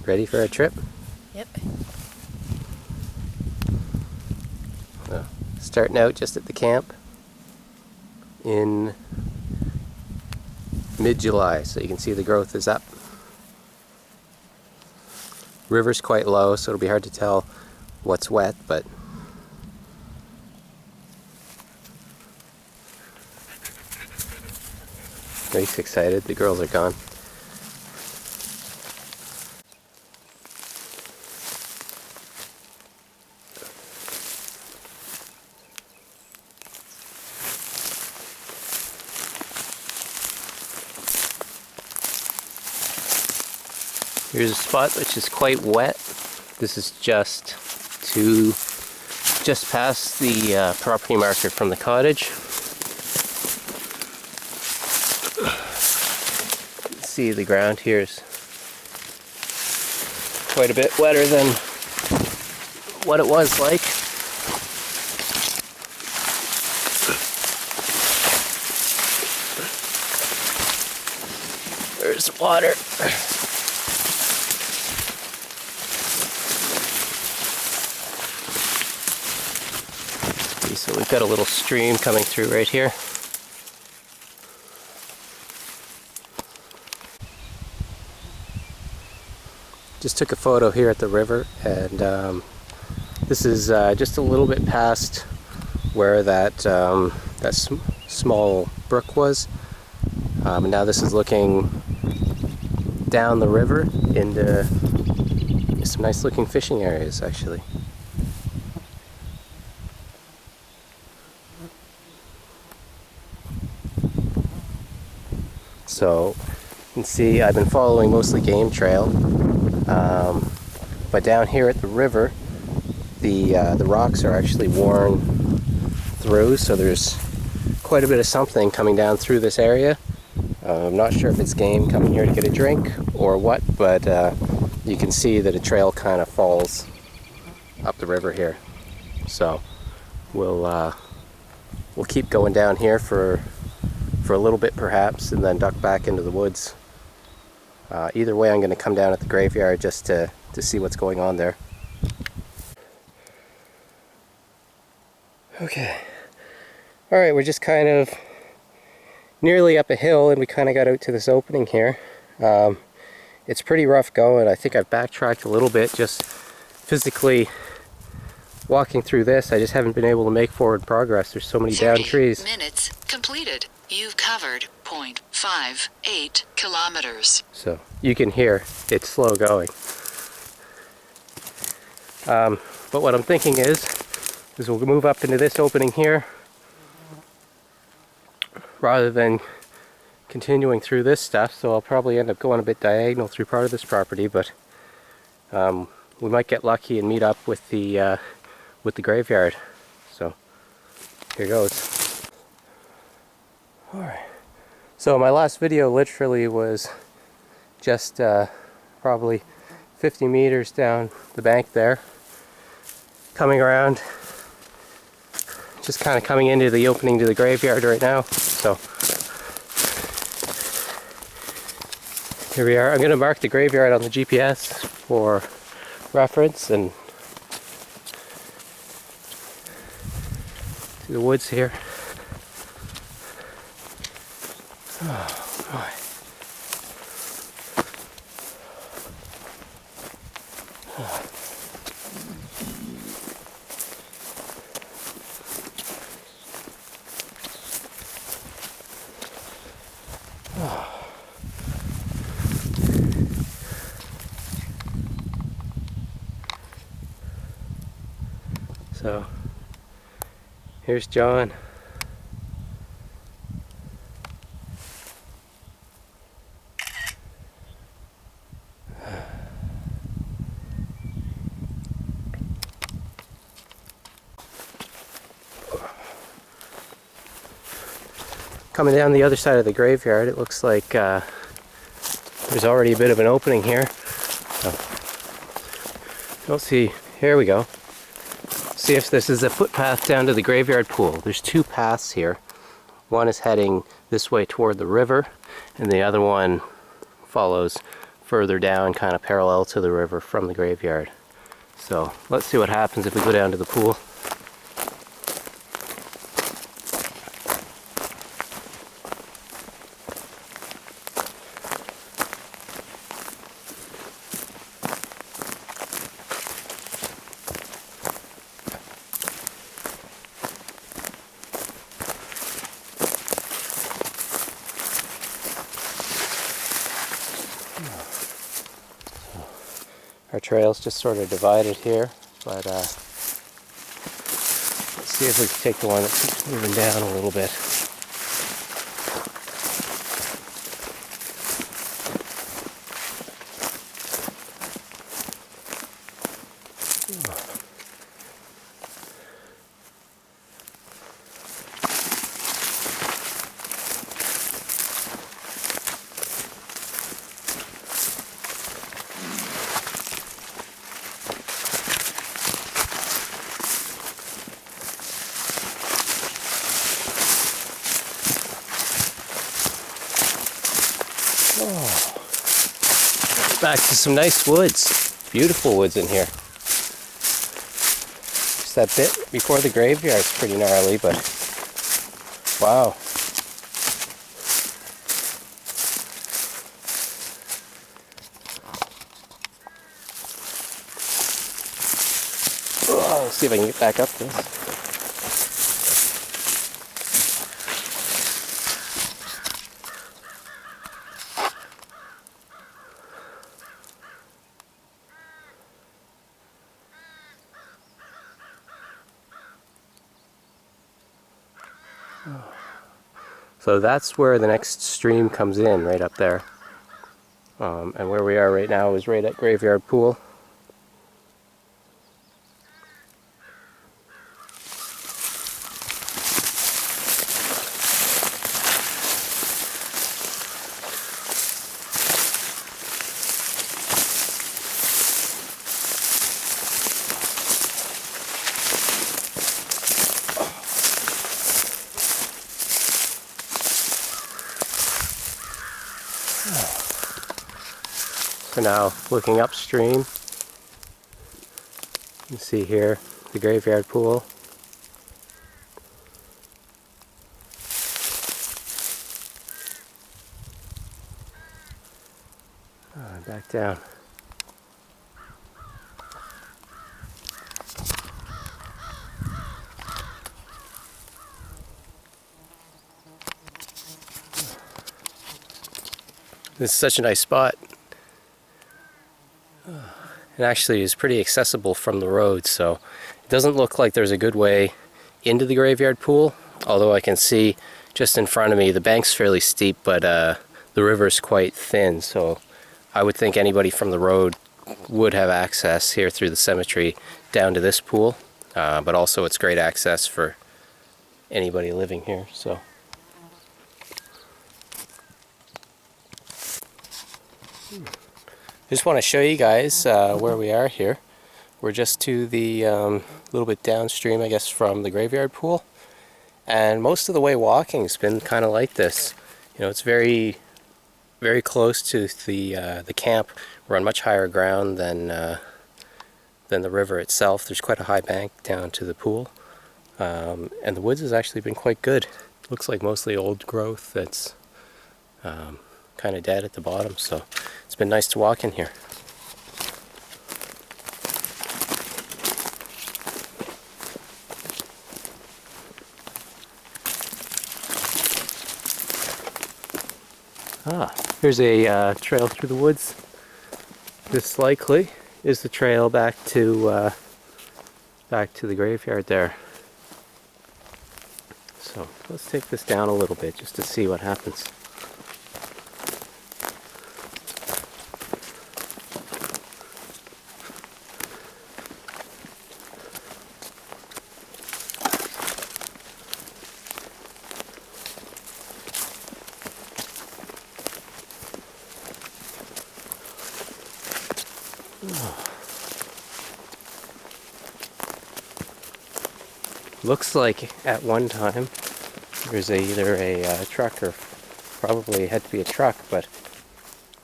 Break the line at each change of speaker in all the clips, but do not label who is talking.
Ready for a trip?
Yep.
Well, starting out just at the camp in mid-July, so you can see the growth is up. River's quite low, so it'll be hard to tell what's wet, but Drake's excited. The girls are gone. Here's a spot which is quite wet. This is just past the property marker from the cottage. See, the ground here is quite a bit wetter than what it was like. There's water. So we've got a little stream coming through right here. Just took a photo here at the river, and this is just a little bit past where that small brook was. And now this is looking down the river into some nice looking fishing areas actually. So you can see I've been following mostly game trail, but down here at the river the rocks are actually worn through, so there's quite a bit of something coming down through this area. I'm not sure if it's game coming here to get a drink or what, but you can see that a trail kind of falls up the river here. So we'll keep going down here for a little bit perhaps, and then duck back into the woods. Either way, I'm going to come down at the graveyard just to see what's going on there. Okay. Alright, we're just kind of nearly up a hill, and we kind of got out to this opening here. It's pretty rough going. I think I've backtracked a little bit just physically walking through this. I just haven't been able to make forward progress. There's so many down trees.
30 minutes completed. You've covered 0.58 kilometers.
So you can hear it's slow going. But what I'm thinking is we'll move up into this opening here rather than continuing through this stuff. So I'll probably end up going a bit diagonal through part of this property, but we might get lucky and meet up with the graveyard. So here goes. Alright, so my last video literally was just probably 50 meters down the bank there, coming around, just kind of coming into the opening to the graveyard right now. So here we are. I'm going to mark the graveyard on the GPS for reference, and to the woods here. Oh boy. So here's John. Coming down the other side of the graveyard, it looks like there's already a bit of an opening here. Don't see, here we go. See if this is a footpath down to the graveyard pool. There's two paths here. One is heading this way toward the river, and the other one follows further down, kind of parallel to the river from the graveyard. So let's see what happens if we go down to the pool. Our trail's just sort of divided here, but let's see if we can take the one that keeps moving down a little bit. Back to some nice woods. Beautiful woods in here. Just that bit before the graveyard's pretty gnarly, but wow. Oh, let's see if I can get back up this. So that's where the next stream comes in, right up there. And where we are right now is right at Graveyard Pool. So now, looking upstream, you can see here the Graveyard Pool. Back down. This is such a nice spot. It actually is pretty accessible from the road, so it doesn't look like there's a good way into the Graveyard Pool, although I can see just in front of me the bank's fairly steep, but the river's quite thin, so I would think anybody from the road would have access here through the cemetery down to this pool, but also it's great access for anybody living here. So I just want to show you guys where we are here. We're just to the little bit downstream, I guess, from the Graveyard Pool, and most of the way walking has been kind of like this. You know, it's very close to the camp. We're on much higher ground than the river itself. There's quite a high bank down to the pool, and the woods has actually been quite good. Looks like mostly old growth that's kind of dead at the bottom, so it's been nice to walk in here. Here's a trail through the woods. This likely is the trail back to the graveyard there. So let's take this down a little bit just to see what happens. Looks like at one time there's either a truck, or probably had to be a truck, but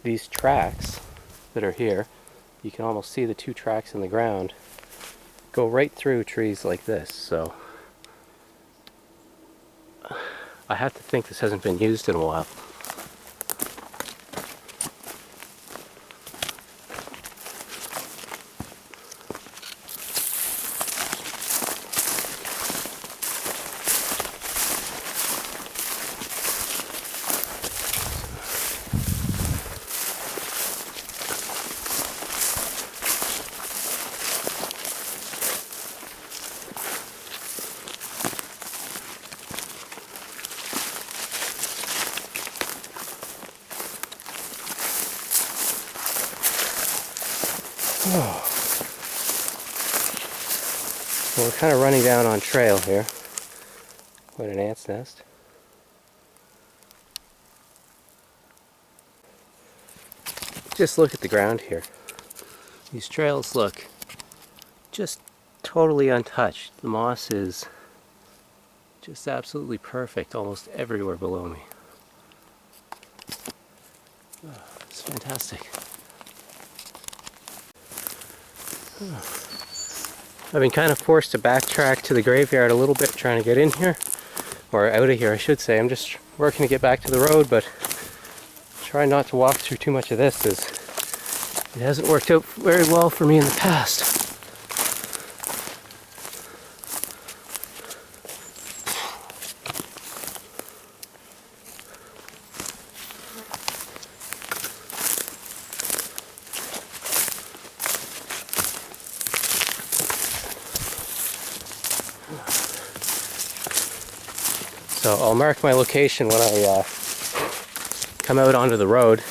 these tracks that are here, you can almost see the two tracks in the ground go right through trees like this. So I have to think this hasn't been used in a while. Oh. Well, we're kind of running down on trail here. What an ant's nest. Just look at the ground here. These trails look just totally untouched. The moss is just absolutely perfect almost everywhere below me. Oh, it's fantastic. I've been kind of forced to backtrack to the graveyard a little bit trying to get in here, or out of here I should say. I'm just working to get back to the road, but try not to walk through too much of this as it hasn't worked out very well for me in the past. So I'll mark my location when I come out onto the road.